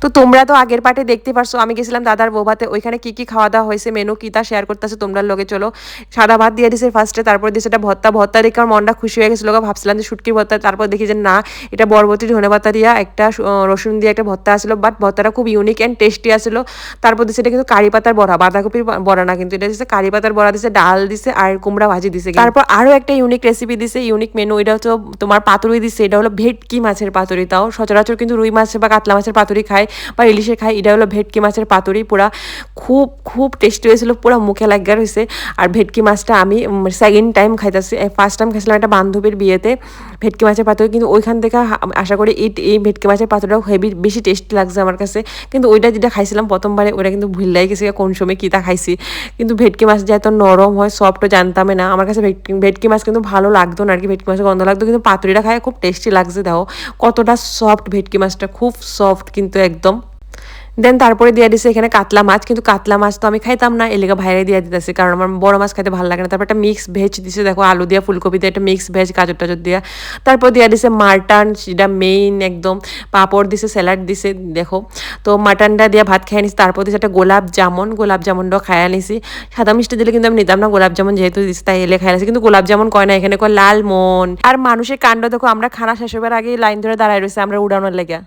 তো তোমরা তো আগের পার্টে দেখতে পারছো আমি গেছিলাম দাদার বৌভাতে, ওইখানে কি কি খাওয়া দাওয়া হয়েছে মেনু কি তা শেয়ার করতেছে তোমরা লগে। চলো, সাদা ভাত দিয়ে দিছে ফার্স্টে, তারপর দিয়েছে এটা ভর্তা। ভর্তা দেখে আমার মনটা খুশি হয়ে গেছিলো, ভাবছিলাম যে শুটকির ভর্তা, তারপর দেখি যে না, এটা বরবটি ধনেপাতা দিয়া একটা রসুন দিয়ে একটা ভর্তা আসলো, বাট ভর্তাটা খুব ইউনিক অ্যান্ড টেস্টি আসলো। তারপর দিচ্ছে এটা কিন্তু কারি পাতার বড়া, বাঁধাকপির বড়া না, কিন্তু এটা দিচ্ছে কারি পাতার বড়া দিছে, ডাল দিছে আর কুমড়া ভাজি দিছে। তারপর আরও একটা ইউনিক রেসিপি দিছে, ইউনিক মেনু, এটা হচ্ছে তোমার পাতুরি দিছে, এটা হলো ভেটকি মাছের পাতুরি। তাও সচরাচর কিন্তু রুই মাছ বা কাতলা মাছের পাতুরি খায় বা ইলিশে খায়, এটা হলো ভেটকি মাছের পাতুরি। পুরা খুব খুব টেস্টি হয়েছিল, পুরো মুখে লাগিয়ে রয়েছে। আর ভেটকি মাছটা আমি সেকেন্ড টাইম খাইতেছি, ফার্স্ট টাইম খাইছিলাম একটা বান্ধবীর বিয়েতে ভেটকি মাছের পাতুরি, কিন্তু ওইখান থেকে আশা করি এই ভেটকি মাছের পাতুরিটাও হেভি বেশি টেস্টি লাগছে আমার কাছে। কিন্তু ওইটা যেটা খাইছিলাম প্রথমবারে ওটা কিন্তু ভুললাই গেছে কোন সময় কী তা খাইছি। কিন্তু ভেটকি মাছ যে এত নরম হয় সফটও জানতামই না, আমার কাছে ভেটকি মাছ কিন্তু ভালো লাগতো না আর কি, ভেটকি মাছের গন্ধ লাগতো, কিন্তু পাতুরিটা খায় খুব টেস্টি লাগছে। দেখো কতটা সফট ভেটকি মাছটা, খুব সফট কিন্তু একদম। দেন তারপরে দিয়ে দিছে এখানে কাতলা মাছ, কিন্তু কাতলা মাছ তো আমি খাইতাম না, এলাকা ভাইরে দিয়ে দিতেছে, কারণ আমার বড় মাছ খাইতে ভালো লাগে না। তারপর একটা মিক্স ভেজ দিছে, দেখো আলু দিয়া ফুলকপি দিয়ে একটা মিক্স ভেজ গাজর টাজর দিয়া। তারপর দিয়ে দিছে মাটন, সেটা মেইন একদম, পাঁপড় দিছে, স্যালাড দিছে, দেখো। তো মাটনটা দিয়ে ভাত খাই নিছি। তারপর দিছে একটা গোলাপ জামুনটাও খাইয়া নিছি। সাদা মিষ্টি দিলে কিন্তু আমি নিতাম না, গোলাপ জামুন যেহেতু দিচ্ছে তাই এলে খাই নিছি, কিন্তু গোলাপ জামুন কয় না, এখানে কয় লাল মন। আর মানুষের কাণ্ড দেখো, আমরা খানা শেষ হবার আগে লাইন ধরে দাঁড়ায় রয়েছে আমরা উড়ানোর লেগে।